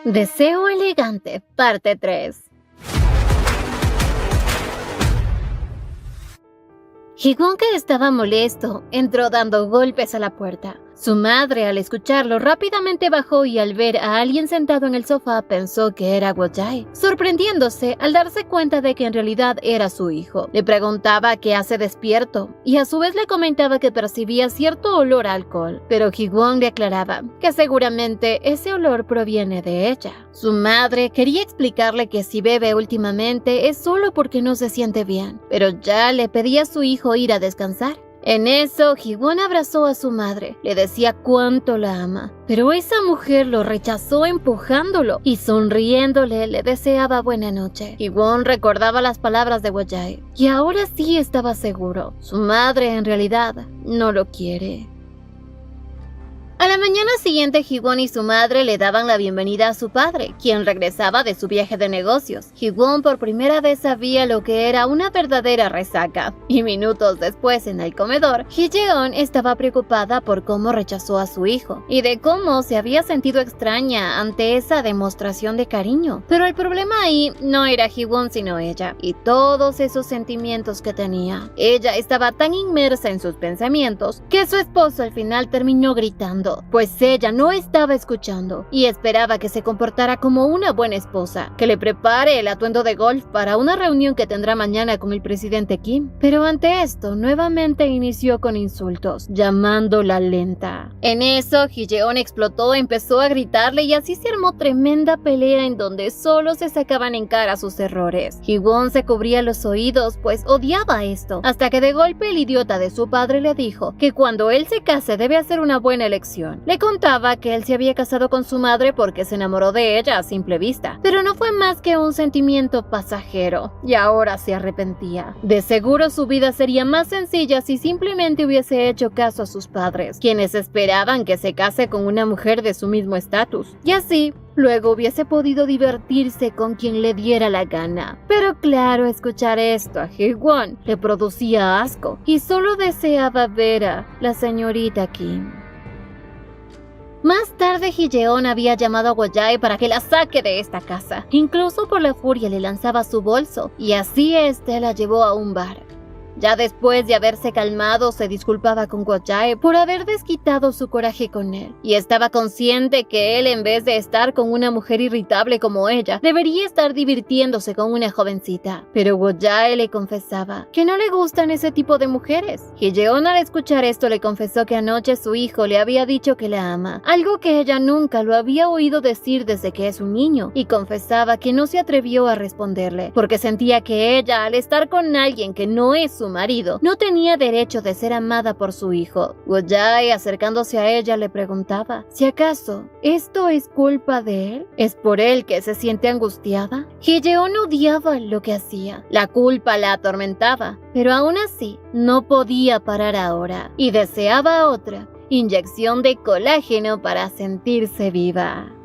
Deseo elegante, parte 3. Ji-won, que estaba molesto, entró dando golpes a la puerta. Su madre, al escucharlo, rápidamente bajó y al ver a alguien sentado en el sofá pensó que era Wo-jae, sorprendiéndose al darse cuenta de que en realidad era su hijo. Le preguntaba qué hace despierto y a su vez le comentaba que percibía cierto olor a alcohol, pero Ji-won le aclaraba que seguramente ese olor proviene de ella. Su madre quería explicarle que si bebe últimamente es solo porque no se siente bien, pero ya le pedía a su hijo ir a descansar. En eso, Ji-won abrazó a su madre, le decía cuánto la ama, pero esa mujer lo rechazó empujándolo y sonriéndole le deseaba buena noche. Ji-won recordaba las palabras de Wo-jae y ahora sí estaba seguro, su madre en realidad no lo quiere. A la mañana siguiente, Ji-won y su madre le daban la bienvenida a su padre, quien regresaba de su viaje de negocios. Ji-won por primera vez sabía lo que era una verdadera resaca, y minutos después en el comedor, Ji-yeon estaba preocupada por cómo rechazó a su hijo, y de cómo se había sentido extraña ante esa demostración de cariño. Pero el problema ahí no era Ji-won sino ella, y todos esos sentimientos que tenía. Ella estaba tan inmersa en sus pensamientos, que su esposo al final terminó gritando, pues ella no estaba escuchando y esperaba que se comportara como una buena esposa, que le prepare el atuendo de golf para una reunión que tendrá mañana con el presidente Kim. Pero ante esto, nuevamente inició con insultos, llamándola lenta. En eso, Ji-yeon explotó, empezó a gritarle y así se armó tremenda pelea en donde solo se sacaban en cara sus errores. Ji-won se cubría los oídos, pues odiaba esto, hasta que de golpe el idiota de su padre le dijo que cuando él se case debe hacer una buena elección. Le contaba que él se había casado con su madre porque se enamoró de ella a simple vista, pero no fue más que un sentimiento pasajero, y ahora se arrepentía. De seguro su vida sería más sencilla si simplemente hubiese hecho caso a sus padres, quienes esperaban que se case con una mujer de su mismo estatus, y así luego hubiese podido divertirse con quien le diera la gana. Pero claro, escuchar esto a Ji-won le producía asco, y solo deseaba ver a la señorita Kim. Más tarde, Ji-yeon había llamado a Wo-jae para que la saque de esta casa. Incluso por la furia le lanzaba su bolso, y así este la llevó a un bar. Ya después de haberse calmado, se disculpaba con Wo-jae por haber desquitado su coraje con él, y estaba consciente que él, en vez de estar con una mujer irritable como ella, debería estar divirtiéndose con una jovencita. Pero Wo-jae le confesaba que no le gustan ese tipo de mujeres. Ji-yeon, al escuchar esto, le confesó que anoche su hijo le había dicho que la ama, algo que ella nunca lo había oído decir desde que es un niño, y confesaba que no se atrevió a responderle, porque sentía que ella, al estar con alguien que no es su marido, no tenía derecho de ser amada por su hijo. Wo-jae, acercándose a ella, le preguntaba si acaso esto es culpa de él. ¿Es por él que se siente angustiada? Ji-yeon odiaba lo que hacía. La culpa la atormentaba, pero aún así no podía parar ahora y deseaba otra inyección de colágeno para sentirse viva.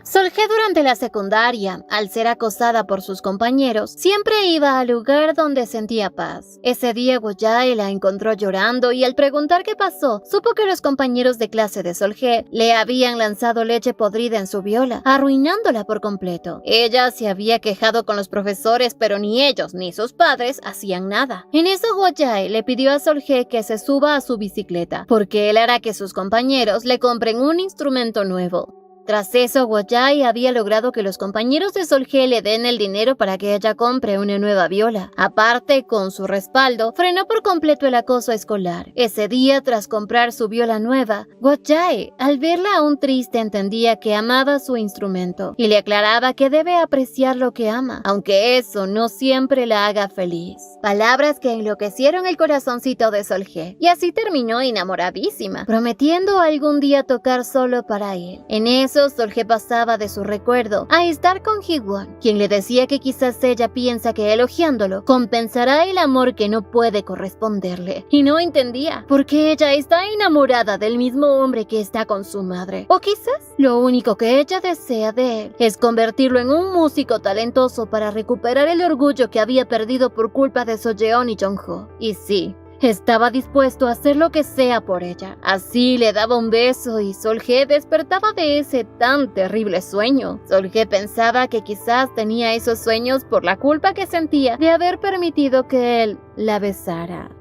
Sol-hye, durante la secundaria, al ser acosada por sus compañeros, siempre iba al lugar donde sentía paz. Ese día Wo-jae la encontró llorando y al preguntar qué pasó, supo que los compañeros de clase de Sol-hye le habían lanzado leche podrida en su viola, arruinándola por completo. Ella se había quejado con los profesores, pero ni ellos ni sus padres hacían nada. En eso, Wo-jae le pidió a Sol-hye que se suba a su bicicleta, porque él hará que sus compañeros le compren un instrumento nuevo. Tras eso, Wo-jae había logrado que los compañeros de Sol-hye le den el dinero para que ella compre una nueva viola. Aparte, con su respaldo, frenó por completo el acoso escolar. Ese día, tras comprar su viola nueva, Wo-jae, al verla aún triste, entendía que amaba su instrumento y le aclaraba que debe apreciar lo que ama, aunque eso no siempre la haga feliz. Palabras que enloquecieron el corazoncito de Sol-hye, y así terminó enamoradísima, prometiendo algún día tocar solo para él. En eso, Sol-hye pasaba de su recuerdo a estar con Ji-won, quien le decía que quizás ella piensa que elogiándolo compensará el amor que no puede corresponderle, y no entendía por qué ella está enamorada del mismo hombre que está con su madre. O quizás lo único que ella desea de él es convertirlo en un músico talentoso para recuperar el orgullo que había perdido por culpa de So-yeon y Jong-ho. Y sí, Estaba dispuesto a hacer lo que sea por ella. Así le daba un beso y Sol-hye despertaba de ese tan terrible sueño. Sol-hye pensaba que quizás tenía esos sueños por la culpa que sentía de haber permitido que él la besara.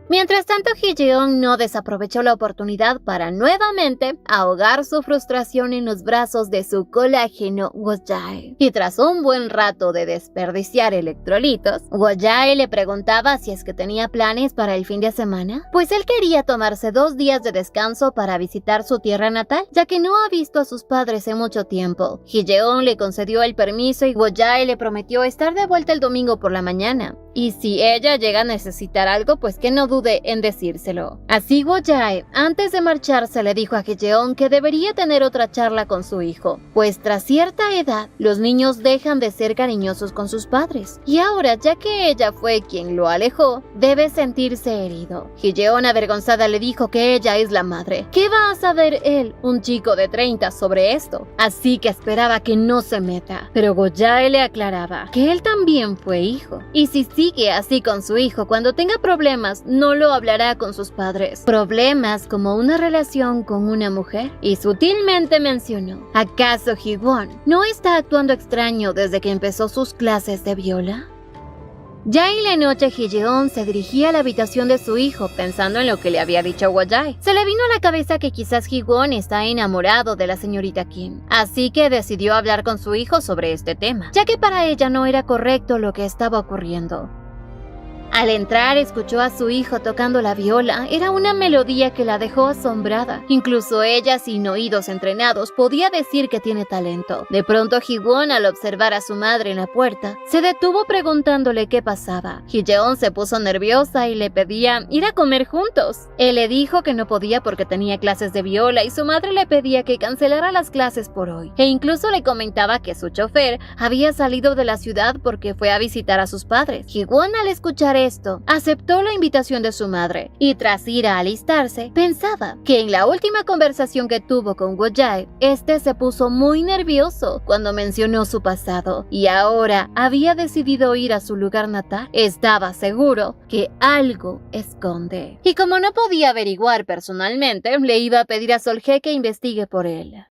Mientras tanto, Hye-jeon no desaprovechó la oportunidad para nuevamente ahogar su frustración en los brazos de su colágeno Wo-jae. Y tras un buen rato de desperdiciar electrolitos, Wo-jae le preguntaba si es que tenía planes para el fin de semana, pues él quería tomarse 2 días de descanso para visitar su tierra natal, ya que no ha visto a sus padres en mucho tiempo. Hye-jeon le concedió el permiso y Wo-jae le prometió estar de vuelta el domingo por la mañana. Y si ella llega a necesitar algo, pues que no dude en decírselo. Así Wo-jae, antes de marcharse, le dijo a Hye-jeon que debería tener otra charla con su hijo, pues tras cierta edad, los niños dejan de ser cariñosos con sus padres. Y ahora, ya que ella fue quien lo alejó, debe sentirse herido. Hye-jeon, avergonzada, le dijo que ella es la madre. ¿Qué va a saber él, un chico de 30, sobre esto? Así que esperaba que no se meta. Pero Wo-jae le aclaraba que él también fue hijo. Y si sigue así con su hijo, cuando tenga problemas, no lo hablará con sus padres. Problemas como una relación con una mujer. Y sutilmente mencionó: ¿acaso Hee-won no está actuando extraño desde que empezó sus clases de viola? Ya en la noche, Hye-jeon se dirigía a la habitación de su hijo pensando en lo que le había dicho Wo-jae. Se le vino a la cabeza que quizás Hee-won está enamorado de la señorita Kim, así que decidió hablar con su hijo sobre este tema, ya que para ella no era correcto lo que estaba ocurriendo. Al entrar, escuchó a su hijo tocando la viola. Era una melodía que la dejó asombrada. Incluso ella, sin oídos entrenados, podía decir que tiene talento. De pronto, Hee-won, al observar a su madre en la puerta, se detuvo preguntándole qué pasaba. Hye-jeon se puso nerviosa y le pedía ir a comer juntos. Él le dijo que no podía porque tenía clases de viola y su madre le pedía que cancelara las clases por hoy. E incluso le comentaba que su chofer había salido de la ciudad porque fue a visitar a sus padres. Hee-won, al escuchar esto, aceptó la invitación de su madre y tras ir a alistarse, pensaba que en la última conversación que tuvo con Wo-jae, este se puso muy nervioso cuando mencionó su pasado y ahora había decidido ir a su lugar natal. Estaba seguro que algo esconde. Y como no podía averiguar personalmente, le iba a pedir a Sol-hye que investigue por él.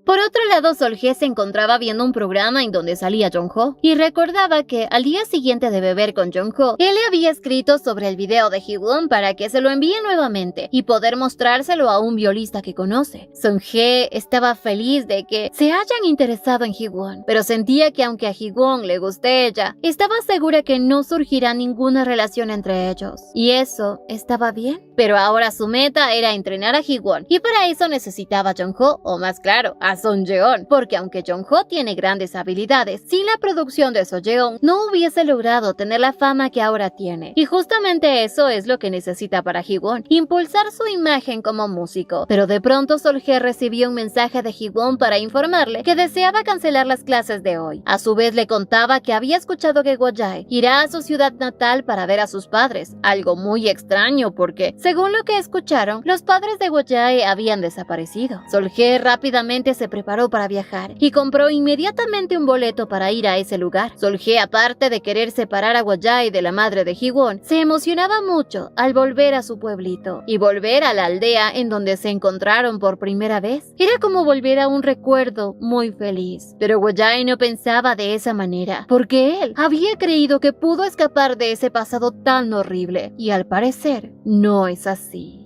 Por otro lado, Sol-hye se encontraba viendo un programa en donde salía Jong-ho y recordaba que al día siguiente de beber con Jong-ho, él le había escrito sobre el video de Hee-won para que se lo envíe nuevamente y poder mostrárselo a un violista que conoce. Sung-hye estaba feliz de que se hayan interesado en Hee-won, pero sentía que aunque a Hee-won le guste ella, estaba segura que no surgirá ninguna relación entre ellos. Y eso estaba bien. Pero ahora su meta era entrenar a Hee-won y para eso necesitaba a Jong-ho, o más claro, a Son-yeon, porque aunque Jong-ho tiene grandes habilidades, sin la producción de So-yeon no hubiese logrado tener la fama que ahora tiene. Y justamente eso es lo que necesita para Hee-won, impulsar su imagen como músico. Pero de pronto Sol-hye recibió un mensaje de Hee-won para informarle que deseaba cancelar las clases de hoy. A su vez le contaba que había escuchado que Wo-jae irá a su ciudad natal para ver a sus padres, algo muy extraño porque, según lo que escucharon, los padres de Wo-jae habían desaparecido. Sol-hye rápidamente se preparó para viajar y compró inmediatamente un boleto para ir a ese lugar. Sol-hye, aparte de querer separar a Wo-jae de la madre de Hee-won, se emocionaba mucho al volver a su pueblito y volver a la aldea en donde se encontraron por primera vez. Era como volver a un recuerdo muy feliz. Pero Wo-jae no pensaba de esa manera, porque él había creído que pudo escapar de ese pasado tan horrible y al parecer no es así.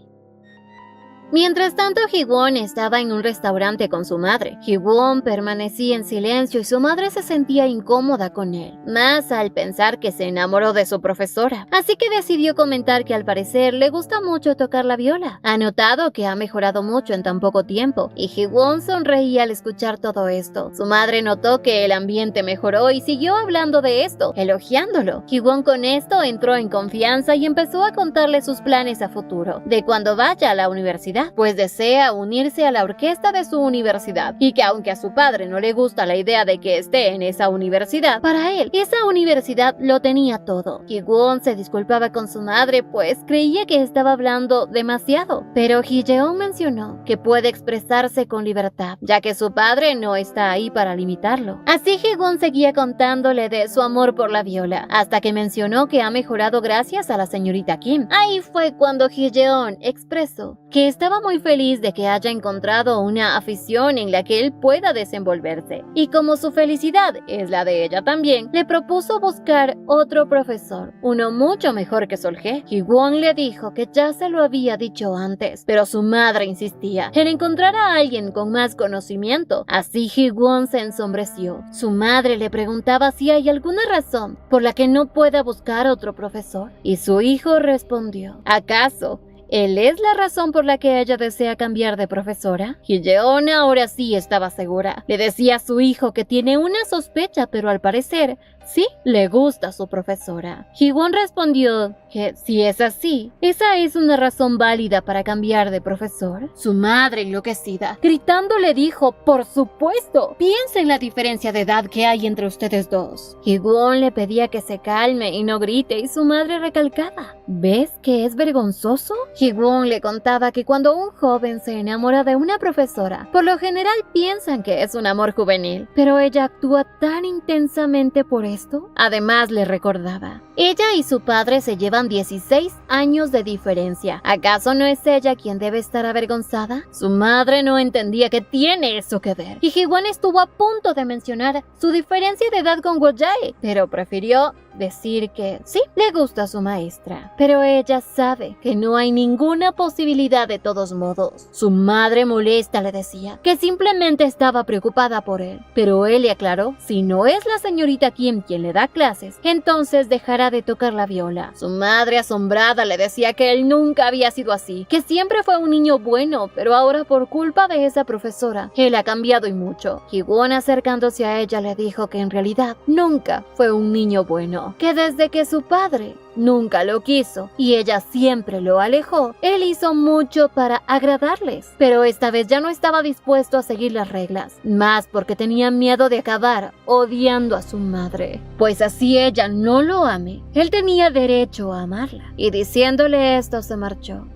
Mientras tanto, Hee-won estaba en un restaurante con su madre. Hee-won permanecía en silencio y su madre se sentía incómoda con él, más al pensar que se enamoró de su profesora. Así que decidió comentar que al parecer le gusta mucho tocar la viola. Ha notado que ha mejorado mucho en tan poco tiempo, y Hee-won sonreía al escuchar todo esto. Su madre notó que el ambiente mejoró y siguió hablando de esto, elogiándolo. Hee-won con esto entró en confianza y empezó a contarle sus planes a futuro, de cuando vaya a la universidad. universidad, pues desea unirse a la orquesta de su universidad, y que aunque a su padre no le gusta la idea de que esté en esa universidad, para él, esa universidad lo tenía todo. Ji-won se disculpaba con su madre, pues creía que estaba hablando demasiado, pero Hee-jeon mencionó que puede expresarse con libertad, ya que su padre no está ahí para limitarlo. Así Ji-won seguía contándole de su amor por la viola, hasta que mencionó que ha mejorado gracias a la señorita Kim. Ahí fue cuando Hee-jeon expresó que estaba muy feliz de que haya encontrado una afición en la que él pueda desenvolverse, y como su felicidad es la de ella también, le propuso buscar otro profesor, uno mucho mejor que Sol-hye. Ji-won le dijo que ya se lo había dicho antes, pero su madre insistía en encontrar a alguien con más conocimiento. Así Ji-won se ensombreció. Su madre le preguntaba si hay alguna razón por la que no pueda buscar otro profesor, y su hijo respondió: ¿acaso él es la razón por la que ella desea cambiar de profesora? Hee-jeon ahora sí estaba segura. Le decía a su hijo que tiene una sospecha, pero al parecer sí le gusta a su profesora. Ji-won respondió que si es así, esa es una razón válida para cambiar de profesor. Su madre, enloquecida, gritando, le dijo: por supuesto, piensa en la diferencia de edad que hay entre ustedes dos. Ji-won le pedía que se calme y no grite, y su madre recalcaba: ¿ves que es vergonzoso? Ji-won le contaba que cuando un joven se enamora de una profesora, por lo general piensan que es un amor juvenil, pero ella actúa tan intensamente por esto. Además, le recordaba: ella y su padre se llevan 16 años de diferencia. ¿Acaso no es ella quien debe estar avergonzada? Su madre no entendía qué tiene eso que ver, y Ji-won estuvo a punto de mencionar su diferencia de edad con Go-jae, pero prefirió decir que sí, le gusta a su maestra, pero ella sabe que no hay ninguna posibilidad de todos modos. Su madre molesta le decía que simplemente estaba preocupada por él, pero él le aclaró: si no es la señorita Kim quien le da clases, entonces dejará de tocar la viola. Su madre, asombrada, le decía que él nunca había sido así, que siempre fue un niño bueno, pero ahora por culpa de esa profesora, él ha cambiado y mucho. Ji-won, acercándose a ella, le dijo que en realidad nunca fue un niño bueno, que desde que su padre nunca lo quiso y ella siempre lo alejó, él hizo mucho para agradarles, pero esta vez ya no estaba dispuesto a seguir las reglas, más porque tenía miedo de acabar odiando a su madre, pues así ella no lo ame, él tenía derecho a amarla. Y diciéndole esto se marchó.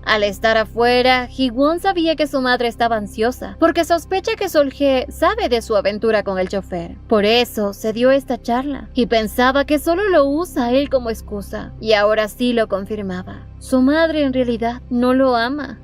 Al estar afuera, Ji-won sabía que su madre estaba ansiosa, porque sospecha que Sol-hye sabe de su aventura con el chofer. Por eso se dio esta charla, y pensaba que solo lo usa a él como excusa, y ahora sí lo confirmaba. Su madre en realidad no lo ama.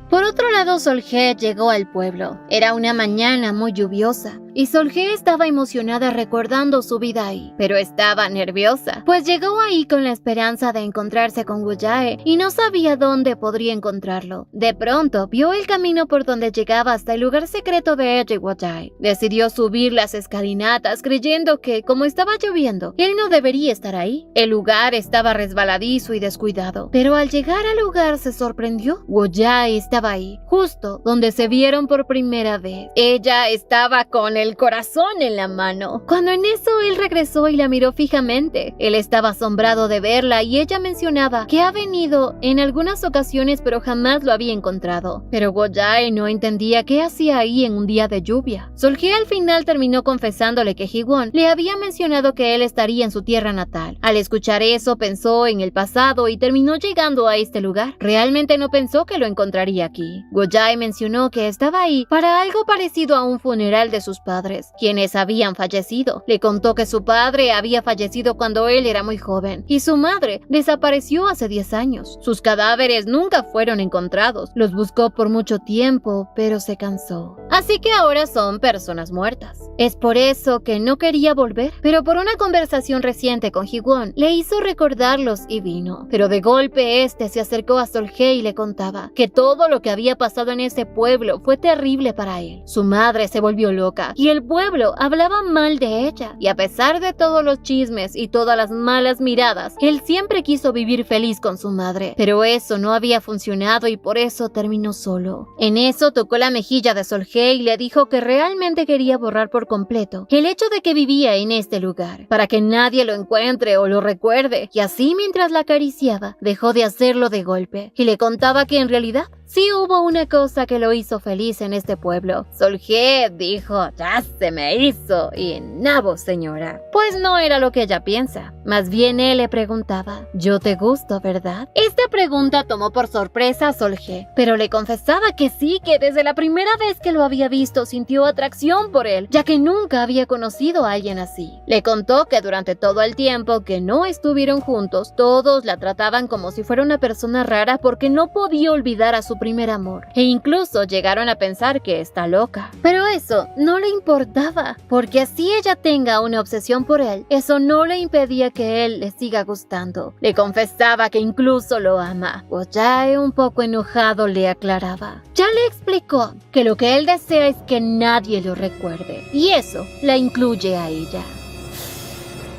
Por otro lado, Sol-hye llegó al pueblo. Era una mañana muy lluviosa, y Sol-hye estaba emocionada recordando su vida ahí, pero estaba nerviosa, pues llegó ahí con la esperanza de encontrarse con Go-jae y no sabía dónde podría encontrarlo. De pronto, vio el camino por donde llegaba hasta el lugar secreto de ella y Go-jae. Decidió subir las escalinatas creyendo que, como estaba lloviendo, él no debería estar ahí. El lugar estaba resbaladizo y descuidado, pero al llegar al lugar se sorprendió. Go-jae estaba ahí, justo donde se vieron por primera vez. Ella estaba con el corazón en la mano. Cuando en eso él regresó y la miró fijamente. Él estaba asombrado de verla y ella mencionaba que ha venido en algunas ocasiones pero jamás lo había encontrado. Pero Go-jae no entendía qué hacía ahí en un día de lluvia. Sol-hye al final terminó confesándole que Ji-won le había mencionado que él estaría en su tierra natal. Al escuchar eso pensó en el pasado y terminó llegando a este lugar. Realmente no pensó que lo encontraría aquí. Go-jae mencionó que estaba ahí para algo parecido a un funeral de sus padres, quienes habían fallecido. Le contó que su padre había fallecido cuando él era muy joven y su madre desapareció hace 10 años. Sus cadáveres nunca fueron encontrados. Los buscó por mucho tiempo, pero se cansó. Así que ahora son personas muertas. Es por eso que no quería volver, pero por una conversación reciente con Ji-won le hizo recordarlos y vino. Pero de golpe este se acercó a Sol-hye y le contaba que todo lo que había pasado en ese pueblo fue terrible para él. Su madre se volvió loca y el pueblo hablaba mal de ella, y a pesar de todos los chismes y todas las malas miradas, él siempre quiso vivir feliz con su madre, pero eso no había funcionado y por eso terminó solo. En eso tocó la mejilla de Sol-hye y le dijo que realmente quería borrar por completo el hecho de que vivía en este lugar, para que nadie lo encuentre o lo recuerde, y así mientras la acariciaba, dejó de hacerlo de golpe, y le contaba que en realidad sí hubo una cosa que lo hizo feliz en este pueblo. Solje dijo, ya se me hizo, y nabo, señora. Pues no era lo que ella piensa. Más bien él le preguntaba, yo te gusto, ¿verdad? Esta pregunta tomó por sorpresa a Solje, pero le confesaba que sí, que desde la primera vez que lo había visto sintió atracción por él, ya que nunca había conocido a alguien así. Le contó que durante todo el tiempo que no estuvieron juntos, todos la trataban como si fuera una persona rara porque no podía olvidar a su primer amor, e incluso llegaron a pensar que está loca. Pero eso no le importaba, porque así ella tenga una obsesión por él, eso no le impedía que él le siga gustando. Le confesaba que incluso lo ama. Wojae, un poco enojado, le aclaraba. Ya le explicó que lo que él desea es que nadie lo recuerde, y eso la incluye a ella.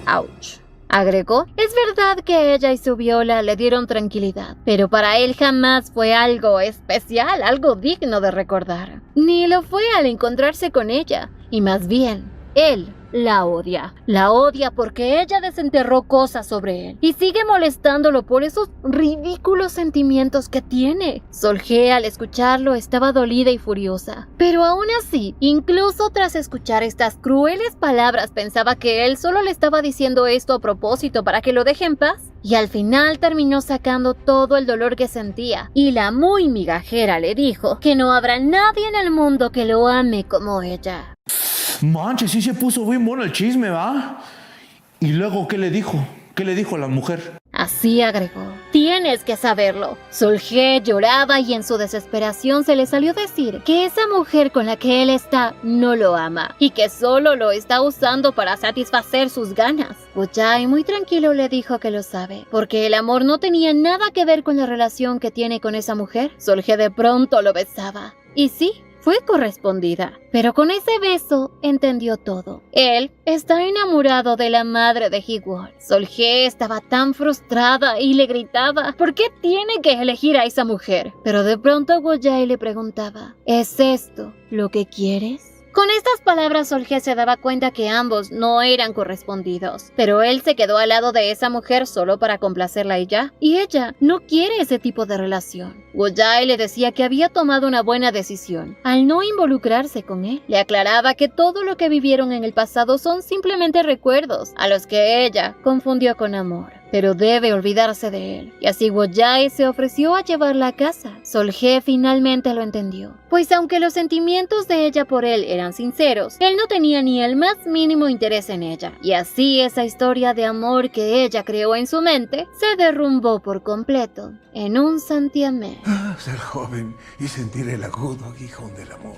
Ouch. Agregó, es verdad que ella y su viola le dieron tranquilidad, pero para él jamás fue algo especial, algo digno de recordar. Ni lo fue al encontrarse con ella, y más bien, él la odia. La odia porque ella desenterró cosas sobre él y sigue molestándolo por esos ridículos sentimientos que tiene. Solje, al escucharlo, estaba dolida y furiosa. Pero aún así, incluso tras escuchar estas crueles palabras, pensaba que él solo le estaba diciendo esto a propósito para que lo deje en paz. Y al final terminó sacando todo el dolor que sentía. Y la muy migajera le dijo que no habrá nadie en el mundo que lo ame como ella. Manches, sí se puso bien bueno el chisme, ¿va? Y luego, ¿qué le dijo? ¿Qué le dijo a la mujer? Así agregó, tienes que saberlo. Solje lloraba y en su desesperación se le salió decir que esa mujer con la que él está no lo ama y que solo lo está usando para satisfacer sus ganas. Wojae muy tranquilo le dijo que lo sabe, porque el amor no tenía nada que ver con la relación que tiene con esa mujer. Solje de pronto lo besaba. Y sí, fue correspondida, pero con ese beso entendió todo. Él está enamorado de la madre de Hee-won. Solje estaba tan frustrada y le gritaba, ¿por qué tiene que elegir a esa mujer? Pero de pronto Wojae le preguntaba, ¿es esto lo que quieres? Con estas palabras Solje se daba cuenta que ambos no eran correspondidos, pero él se quedó al lado de esa mujer solo para complacerla y ya, y ella no quiere ese tipo de relación. Wojae le decía que había tomado una buena decisión al no involucrarse con él. Le aclaraba que todo lo que vivieron en el pasado son simplemente recuerdos a los que ella confundió con amor, pero debe olvidarse de él. Y así Wojae se ofreció a llevarla a casa. Solje finalmente lo entendió, pues aunque los sentimientos de ella por él eran sinceros, él no tenía ni el más mínimo interés en ella. Y así esa historia de amor que ella creó en su mente se derrumbó por completo en un santiamén. Ser joven y sentir el agudo aguijón del amor.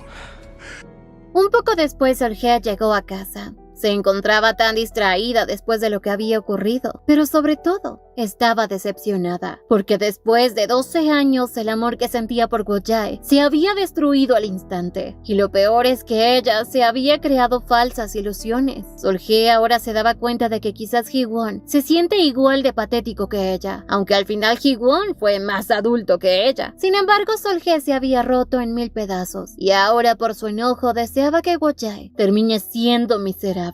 Un poco después Solje llegó a casa. Se encontraba tan distraída después de lo que había ocurrido, pero sobre todo estaba decepcionada, porque después de 12 años el amor que sentía por Wojae se había destruido al instante, y lo peor es que ella se había creado falsas ilusiones. Solje ahora se daba cuenta de que quizás Hee-won se siente igual de patético que ella, aunque al final Hee-won fue más adulto que ella. Sin embargo, Solje se había roto en 1000 pedazos, y ahora por su enojo deseaba que Wojae termine siendo miserable.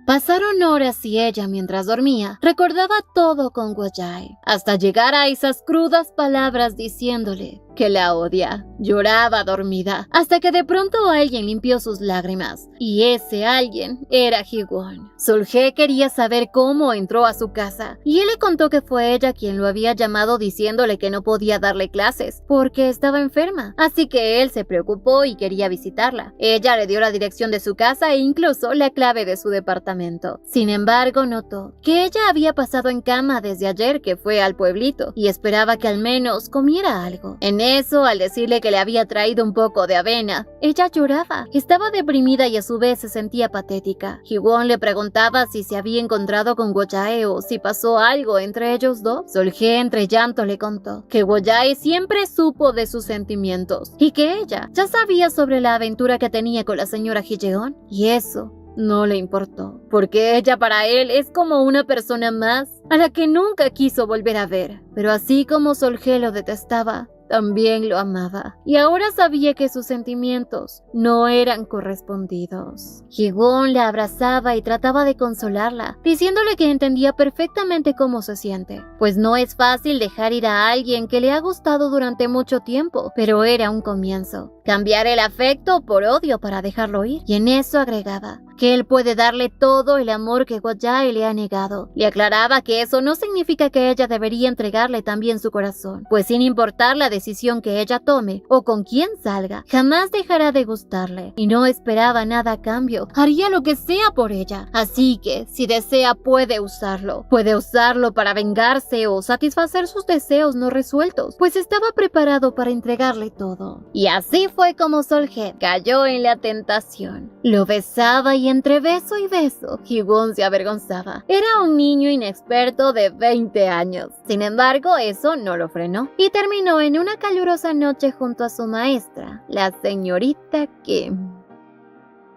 Pasaron horas y ella, mientras dormía, recordaba todo con Wojae, hasta llegar a esas crudas palabras diciéndole que la odia. Lloraba dormida, hasta que de pronto alguien limpió sus lágrimas, y ese alguien era Hee-won. Solje quería saber cómo entró a su casa, y él le contó que fue ella quien lo había llamado diciéndole que no podía darle clases, porque estaba enferma, así que él se preocupó y quería visitarla. Ella le dio la dirección de su casa e incluso la clave de su departamento. Sin embargo, notó que ella había pasado en cama desde ayer que fue al pueblito, y esperaba que al menos comiera algo. En eso, al decirle que le había traído un poco de avena, ella lloraba. Estaba deprimida y a su vez se sentía patética. Hee-won le preguntaba si se había encontrado con Wojae o si pasó algo entre ellos dos. Solje entre llanto le contó que Wojae siempre supo de sus sentimientos y que ella ya sabía sobre la aventura que tenía con la señora Hee-jeon, y eso no le importó, porque ella para él es como una persona más a la que nunca quiso volver a ver. Pero así como Solje lo detestaba, también lo amaba, y ahora sabía que sus sentimientos no eran correspondidos. Ji-won la abrazaba y trataba de consolarla, diciéndole que entendía perfectamente cómo se siente, pues no es fácil dejar ir a alguien que le ha gustado durante mucho tiempo, pero era un comienzo. Cambiar el afecto por odio para dejarlo ir, y en eso agregaba que él puede darle todo el amor que Go-jae le ha negado. Le aclaraba que eso no significa que ella debería entregarle también su corazón, pues sin importar la decisión que ella tome o con quién salga, jamás dejará de gustarle, y no esperaba nada a cambio. Haría lo que sea por ella, así que si desea puede usarlo para vengarse o satisfacer sus deseos no resueltos, pues estaba preparado para entregarle todo. Y así fue como Sol-hye cayó en la tentación. Lo besaba y entre beso y beso, Ji-won se avergonzaba. Era un niño inexperto de 20 años. Sin embargo, eso no lo frenó y terminó en una calurosa noche junto a su maestra, la señorita Kim.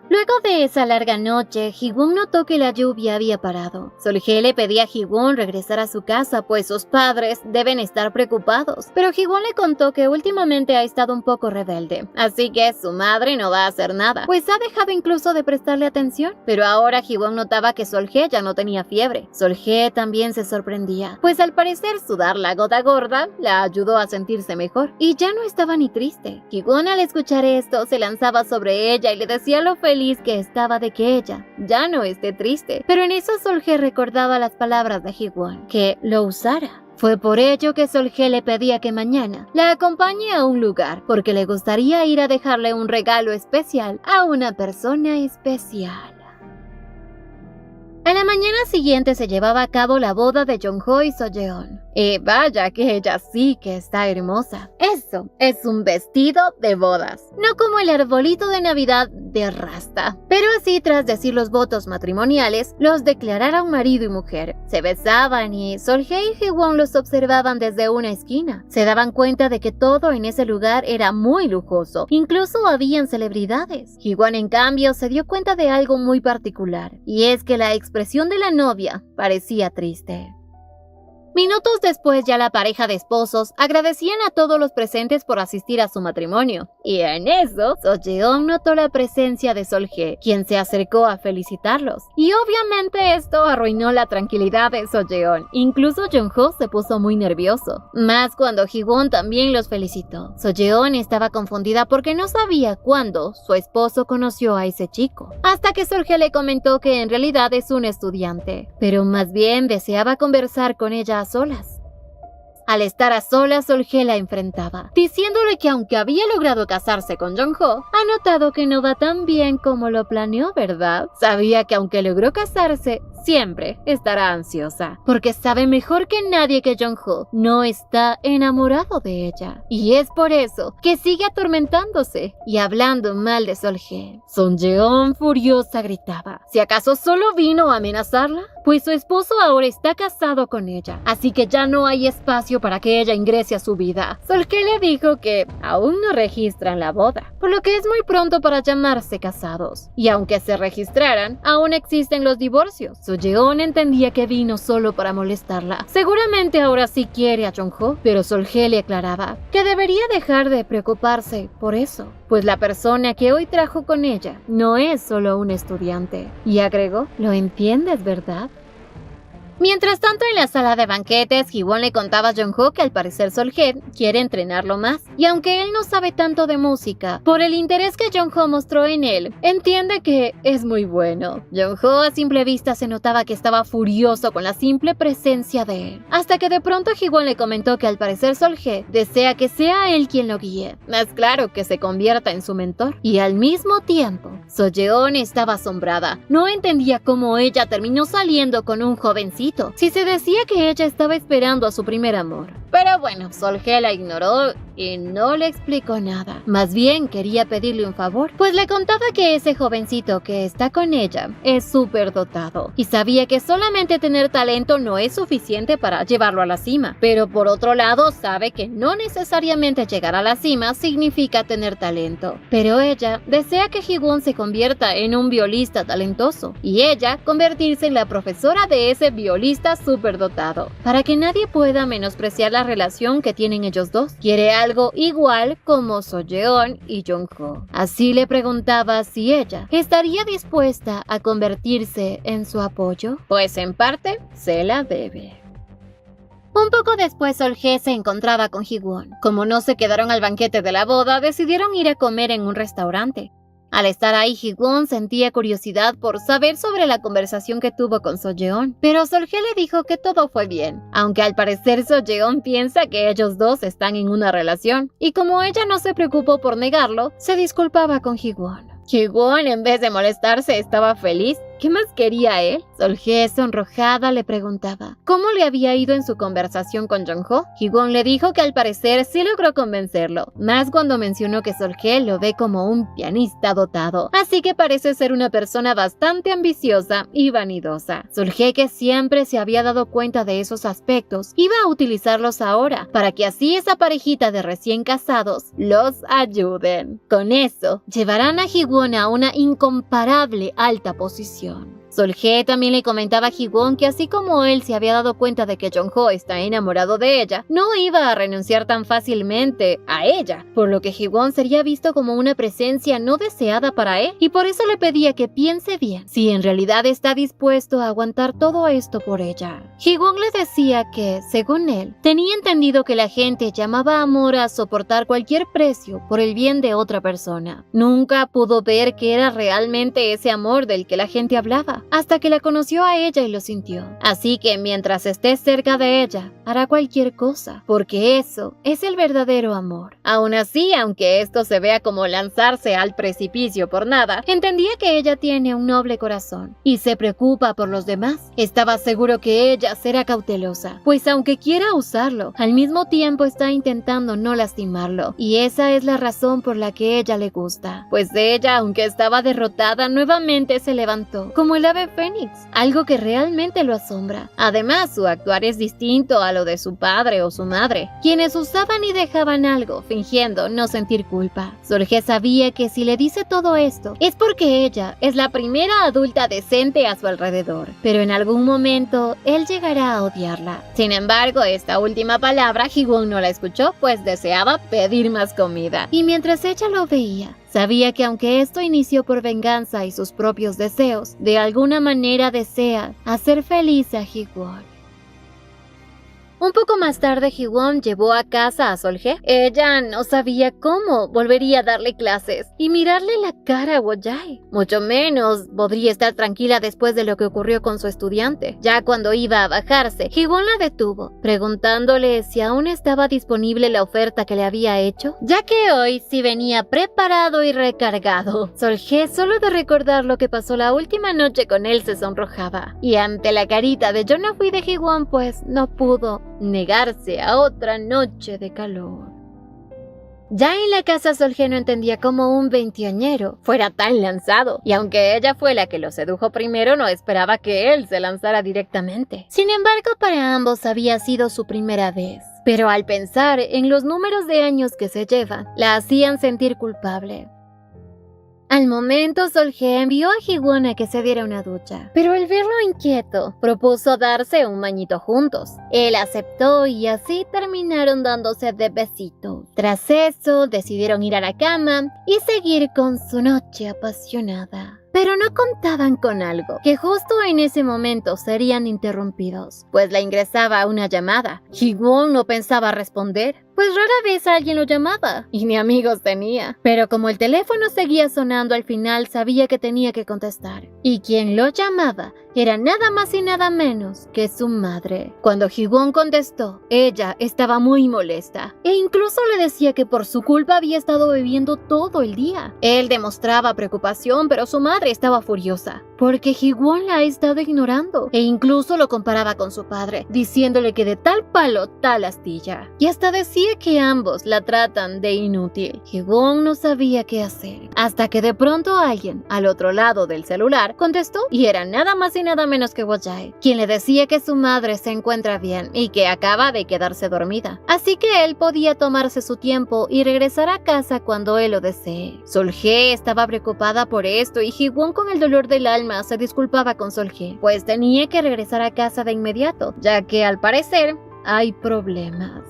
Luego de esa larga noche, Ji-won notó que la lluvia había parado. Sol-hye le pedía a Ji-won regresar a su casa, pues sus padres deben estar preocupados. Pero Ji-won le contó que últimamente ha estado un poco rebelde, así que su madre no va a hacer nada, pues ha dejado incluso de prestarle atención. Pero ahora Ji-won notaba que Sol-hye ya no tenía fiebre. Sol-hye también se sorprendía, pues al parecer sudar la gota gorda la ayudó a sentirse mejor, y ya no estaba ni triste. Ji-won al escuchar esto se lanzaba sobre ella y le decía lo feliz que estaba de que ella ya no esté triste. Pero en eso Sol-hye recordaba las palabras de Ji-won, que lo usara. Fue por ello que Sol-hye le pedía que mañana la acompañe a un lugar, porque le gustaría ir a dejarle un regalo especial a una persona especial. A la mañana siguiente se llevaba a cabo la boda de Jong-ho y So-yeon. Y vaya que ella sí que está hermosa. Eso es un vestido de bodas, no como el arbolito de Navidad de Rasta. Pero así, tras decir los votos matrimoniales, los declararon marido y mujer. Se besaban y Sol-hye y Ji-won los observaban desde una esquina. Se daban cuenta de que todo en ese lugar era muy lujoso. Incluso habían celebridades. Ji-won, en cambio, se dio cuenta de algo muy particular, y es que la expresión de la novia parecía triste. Minutos después, ya la pareja de esposos agradecían a todos los presentes por asistir a su matrimonio. Y en eso, So-yeon notó la presencia de Sol-hye, quien se acercó a felicitarlos. Y obviamente esto arruinó la tranquilidad de So-yeon. Incluso Jong-ho se puso muy nervioso, más cuando Ji-won también los felicitó. So-yeon estaba confundida porque no sabía cuándo su esposo conoció a ese chico, hasta que Sol-hye le comentó que en realidad es un estudiante, pero más bien deseaba conversar con ella a solas. Al estar a solas, Sol-hye la enfrentaba, diciéndole que aunque había logrado casarse con Jong-ho, ha notado que no va tan bien como lo planeó, ¿verdad? Sabía que aunque logró casarse, siempre estará ansiosa, porque sabe mejor que nadie que Jong-ho no está enamorado de ella. Y es por eso que sigue atormentándose y hablando mal de Sol-hye. So-yeon, furiosa, gritaba: ¿si acaso solo vino a amenazarla? Pues su esposo ahora está casado con ella, así que ya no hay espacio para que ella ingrese a su vida. Sol-hye le dijo que aún no registran la boda, por lo que es muy pronto para llamarse casados. Y aunque se registraran, aún existen los divorcios. So-yeon entendía que vino solo para molestarla. Seguramente ahora sí quiere a Jong-ho, pero Sol-hye le aclaraba que debería dejar de preocuparse por eso, pues la persona que hoy trajo con ella no es solo un estudiante. Y agregó: ¿lo entiendes, verdad? Mientras tanto, en la sala de banquetes, Ji-won le contaba a Jong-ho que al parecer Sol-hye quiere entrenarlo más. Y aunque él no sabe tanto de música, por el interés que Jong-ho mostró en él, entiende que es muy bueno. Jong-ho a simple vista se notaba que estaba furioso con la simple presencia de él. Hasta que de pronto Ji-won le comentó que al parecer Sol-hye desea que sea él quien lo guíe. Más claro, que se convierta en su mentor. Y al mismo tiempo, So-yeon estaba asombrada. No entendía cómo ella terminó saliendo con un jovencito, si se decía que ella estaba esperando a su primer amor. Pero bueno, Sol-hye la ignoró y no le explicó nada. Más bien quería pedirle un favor, pues le contaba que ese jovencito que está con ella es súper dotado y sabía que solamente tener talento no es suficiente para llevarlo a la cima. Pero por otro lado, sabe que no necesariamente llegar a la cima significa tener talento. Pero ella desea que Ji-won se convierta en un violista talentoso y ella convertirse en la profesora de ese violista súper dotado, para que nadie pueda menospreciar la la relación que tienen ellos dos. Quiere algo igual como Soyeon y Jongho. Así le preguntaba si ella estaría dispuesta a convertirse en su apoyo, pues en parte se la debe. Un poco después, Sol-hye se encontraba con Ji-won. Como no se quedaron al banquete de la boda, decidieron ir a comer en un restaurante. Al estar ahí, Ji-won sentía curiosidad por saber sobre la conversación que tuvo con So-yeon, pero Sol-hye le dijo que todo fue bien, aunque al parecer So-yeon piensa que ellos dos están en una relación, y como ella no se preocupó por negarlo, se disculpaba con Ji-won. Ji-won, en vez de molestarse, estaba feliz. ¿Qué más quería él? Sol-hye, sonrojada, le preguntaba cómo le había ido en su conversación con Jongho. Ji-won le dijo que al parecer sí logró convencerlo, más cuando mencionó que Sol-hye lo ve como un pianista dotado, así que parece ser una persona bastante ambiciosa y vanidosa. Sol-hye, que siempre se había dado cuenta de esos aspectos, iba a utilizarlos ahora, para que así esa parejita de recién casados los ayuden. Con eso, llevarán a Ji-won a una incomparable alta posición. Sol-hye también le comentaba a Ji-won que así como él se había dado cuenta de que Jongho está enamorado de ella, no iba a renunciar tan fácilmente a ella, por lo que Ji-won sería visto como una presencia no deseada para él, y por eso le pedía que piense bien si en realidad está dispuesto a aguantar todo esto por ella. Ji-won le decía que, según él, tenía entendido que la gente llamaba amor a soportar cualquier precio por el bien de otra persona. Nunca pudo ver que era realmente ese amor del que la gente hablaba, hasta que la conoció a ella y lo sintió. Así que mientras esté cerca de ella, hará cualquier cosa, porque eso es el verdadero amor. Aún así, aunque esto se vea como lanzarse al precipicio por nada, entendía que ella tiene un noble corazón y se preocupa por los demás. Estaba seguro que ella será cautelosa, pues aunque quiera usarlo, al mismo tiempo está intentando no lastimarlo, y esa es la razón por la que ella le gusta, pues de ella, aunque estaba derrotada, nuevamente se levantó, como el ave fénix, algo que realmente lo asombra. Además, su actuar es distinto a lo de su padre o su madre, quienes usaban y dejaban algo, fingiendo no sentir culpa. Sol-hye sabía que si le dice todo esto, es porque ella es la primera adulta decente a su alrededor, pero en algún momento, él llegará a odiarla. Sin embargo, esta última palabra Ji-won no la escuchó, pues deseaba pedir más comida, y mientras ella lo veía, sabía que aunque esto inició por venganza y sus propios deseos, de alguna manera desea hacer feliz a Ji-won. Un poco más tarde, Ji-won llevó a casa a Sol-hye. Ella no sabía cómo volvería a darle clases y mirarle la cara a Wo-jae. Mucho menos podría estar tranquila después de lo que ocurrió con su estudiante. Ya cuando iba a bajarse, Ji-won la detuvo, preguntándole si aún estaba disponible la oferta que le había hecho, ya que hoy sí venía preparado y recargado. Sol-hye, solo de recordar lo que pasó la última noche con él, se sonrojaba. Y ante la carita de "yo no fui" de Ji-won, pues no pudo negarse a otra noche de calor. Ya en la casa, Sol-hye no entendía cómo un veinteañero fuera tan lanzado, y aunque ella fue la que lo sedujo primero, no esperaba que él se lanzara directamente. Sin embargo, para ambos había sido su primera vez, pero al pensar en los números de años que se llevan, la hacían sentir culpable. Al momento, Sol-hye envió a Ji-won a que se diera una ducha, pero al verlo inquieto, propuso darse un bañito juntos. Él aceptó y así terminaron dándose de besitos. Tras eso, decidieron ir a la cama y seguir con su noche apasionada. Pero no contaban con algo, que justo en ese momento serían interrumpidos, pues le ingresaba una llamada. Ji-won no pensaba responder, pues rara vez alguien lo llamaba, y ni amigos tenía. Pero como el teléfono seguía sonando, al final sabía que tenía que contestar. Y quien lo llamaba era nada más y nada menos que su madre. Cuando Ji-won contestó, ella estaba muy molesta, e incluso le decía que por su culpa había estado bebiendo todo el día. Él demostraba preocupación, pero su madre estaba furiosa, porque Ji-won la ha estado ignorando, e incluso lo comparaba con su padre, diciéndole que de tal palo, tal astilla. Y hasta decía que ambos la tratan de inútil. Ji-won no sabía qué hacer, hasta que de pronto alguien, al otro lado del celular, contestó, y era nada más y nada menos que Wo-jae, quien le decía que su madre se encuentra bien y que acaba de quedarse dormida, así que él podía tomarse su tiempo y regresar a casa cuando él lo desee. Sol-hye estaba preocupada por esto, y Ji-won, con el dolor del alma, se disculpaba con Sol-hye, pues tenía que regresar a casa de inmediato, ya que al parecer hay problemas.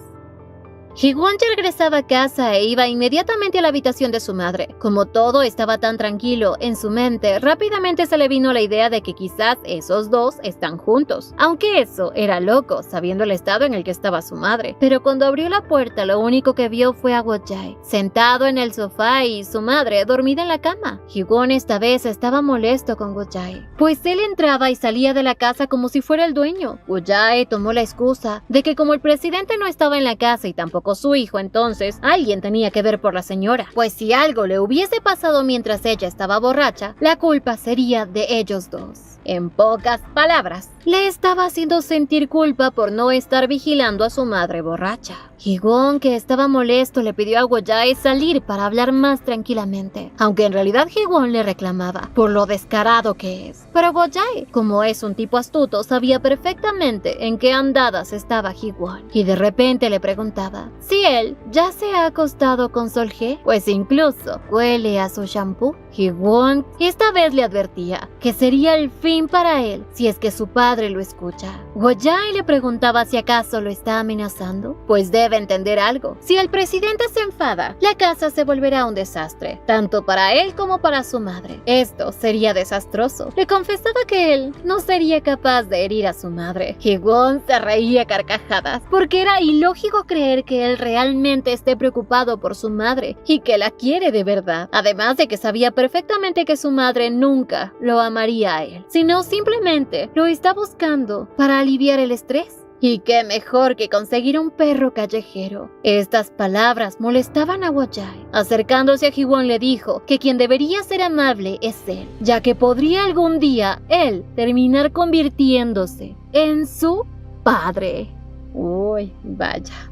Hee-won ya regresaba a casa e iba inmediatamente a la habitación de su madre. Como todo estaba tan tranquilo en su mente, rápidamente se le vino la idea de que quizás esos dos están juntos. Aunque eso era loco, sabiendo el estado en el que estaba su madre. Pero cuando abrió la puerta, lo único que vio fue a Wo-jae, sentado en el sofá y su madre dormida en la cama. Hee-won esta vez estaba molesto con Wo-jae, pues él entraba y salía de la casa como si fuera el dueño. Wo-jae tomó la excusa de que como el presidente no estaba en la casa y tampoco su hijo, entonces alguien tenía que ver por la señora, pues si algo le hubiese pasado mientras ella estaba borracha, la culpa sería de ellos dos. En pocas palabras, le estaba haciendo sentir culpa por no estar vigilando a su madre borracha. Hee-won, que estaba molesto, le pidió a Wo-jae salir para hablar más tranquilamente, aunque en realidad Hee-won le reclamaba por lo descarado que es. Pero Wo-jae, como es un tipo astuto, sabía perfectamente en qué andadas estaba Hee-won, y de repente le preguntaba si él ya se ha acostado con Sol-hye, pues incluso huele a su shampoo. Hee-won esta vez le advertía que sería el fin para él si es que su padre lo escucha. Wo-jae le preguntaba si acaso lo está amenazando, pues debe entender algo. Si el presidente se enfada, la casa se volverá un desastre, tanto para él como para su madre. Esto sería desastroso. Le confesaba que él no sería capaz de herir a su madre. Hee-won se reía a carcajadas, porque era ilógico creer que él realmente esté preocupado por su madre y que la quiere de verdad. Además de que sabía perfectamente que su madre nunca lo amaría a él, sino simplemente lo está buscando para aliviar el estrés. Y qué mejor que conseguir un perro callejero. Estas palabras molestaban a Wo-jae. Acercándose a Hee-won le dijo que quien debería ser amable es él, ya que podría algún día él terminar convirtiéndose en su padre. Uy, vaya.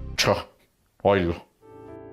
Oílo.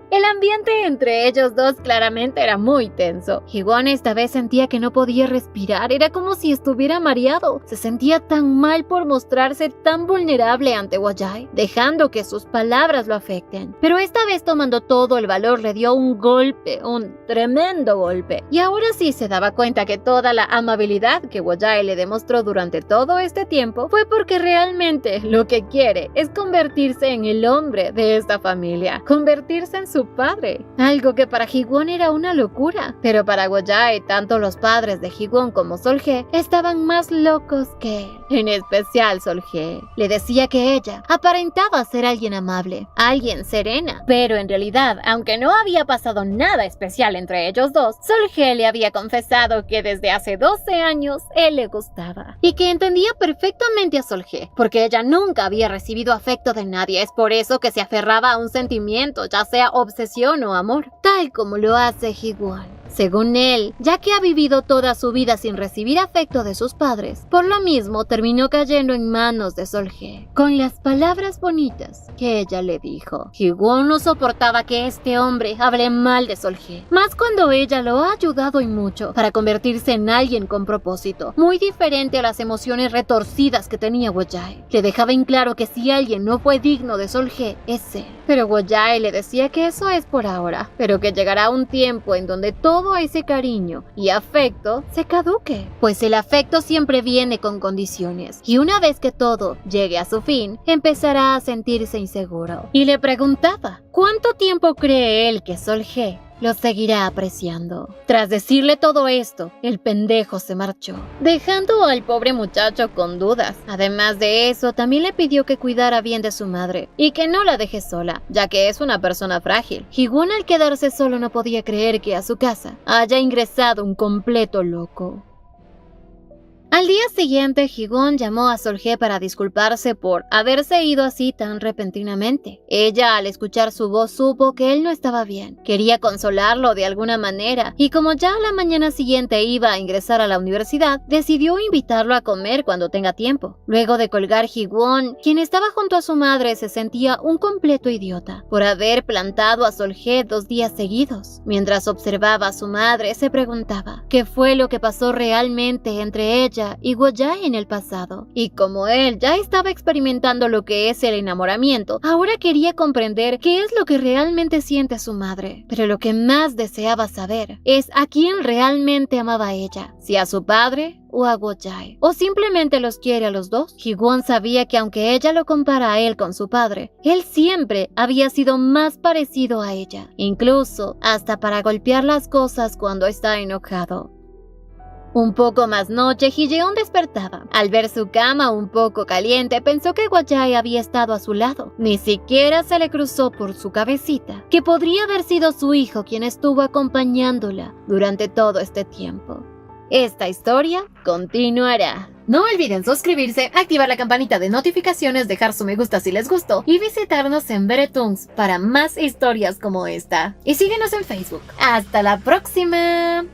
El ambiente entre ellos dos claramente era muy tenso. Hee-won esta vez sentía que no podía respirar, era como si estuviera mareado. Se sentía tan mal por mostrarse tan vulnerable ante Wo-jae, dejando que sus palabras lo afecten. Pero esta vez, tomando todo el valor, le dio un golpe, un tremendo golpe. Y ahora sí se daba cuenta que toda la amabilidad que Wo-jae le demostró durante todo este tiempo fue porque realmente lo que quiere es convertirse en el hombre de esta familia, convertirse en su padre, algo que para Hee-won era una locura. Pero para Wo-jae, tanto los padres de Hee-won como Sol-hye estaban más locos que él, en especial Sol-hye. Le decía que ella aparentaba ser alguien amable, alguien serena, pero en realidad, aunque no había pasado nada especial entre ellos dos, Sol-hye le había confesado que desde hace 12 años él le gustaba, y que entendía perfectamente a Sol-hye, porque ella nunca había recibido afecto de nadie. Es por eso que se aferraba a un sentimiento, ya sea obsesión o amor, tal como lo hace Hee-won. Según él, ya que ha vivido toda su vida sin recibir afecto de sus padres, por lo mismo terminó cayendo en manos de Sol-hye, con las palabras bonitas que ella le dijo. Hee-won no soportaba que este hombre hable mal de Sol-hye, más cuando ella lo ha ayudado y mucho para convertirse en alguien con propósito, muy diferente a las emociones retorcidas que tenía Wo-jae. Le dejaba en claro que si alguien no fue digno de Sol-hye, es él. Pero Wo-jae le decía que eso es por ahora, pero que llegará un tiempo en donde todo ese cariño y afecto se caduque, pues el afecto siempre viene con condiciones, y una vez que todo llegue a su fin, empezará a sentirse inseguro. Y le preguntaba, ¿cuánto tiempo cree él que Sol-hye lo seguirá apreciando? Tras decirle todo esto, el pendejo se marchó, dejando al pobre muchacho con dudas. Además de eso, también le pidió que cuidara bien de su madre y que no la deje sola, ya que es una persona frágil. Hee-won, al quedarse solo, no podía creer que a su casa haya ingresado un completo loco. Al día siguiente, Hee-won llamó a Sol-hye para disculparse por haberse ido así tan repentinamente. Ella, al escuchar su voz, supo que él no estaba bien. Quería consolarlo de alguna manera, y como ya a la mañana siguiente iba a ingresar a la universidad, decidió invitarlo a comer cuando tenga tiempo. Luego de colgar, Hee-won, quien estaba junto a su madre, se sentía un completo idiota por haber plantado a Sol-hye 2 días seguidos. Mientras observaba a su madre, se preguntaba qué fue lo que pasó realmente entre ella ella y Guo-Jae en el pasado. Y como él ya estaba experimentando lo que es el enamoramiento, ahora quería comprender qué es lo que realmente siente su madre. Pero lo que más deseaba saber es a quién realmente amaba ella, si a su padre o a Guo-Jae, o simplemente los quiere a los dos. Ji-won sabía que aunque ella lo compara a él con su padre, él siempre había sido más parecido a ella, incluso hasta para golpear las cosas cuando está enojado. Un poco más noche, Ji-yeon despertaba. Al ver su cama un poco caliente, pensó que Guo-Jae había estado a su lado. Ni siquiera se le cruzó por su cabecita que podría haber sido su hijo quien estuvo acompañándola durante todo este tiempo. Esta historia continuará. No olviden suscribirse, activar la campanita de notificaciones, dejar su me gusta si les gustó y visitarnos en Beretoons para más historias como esta. Y síguenos en Facebook. ¡Hasta la próxima!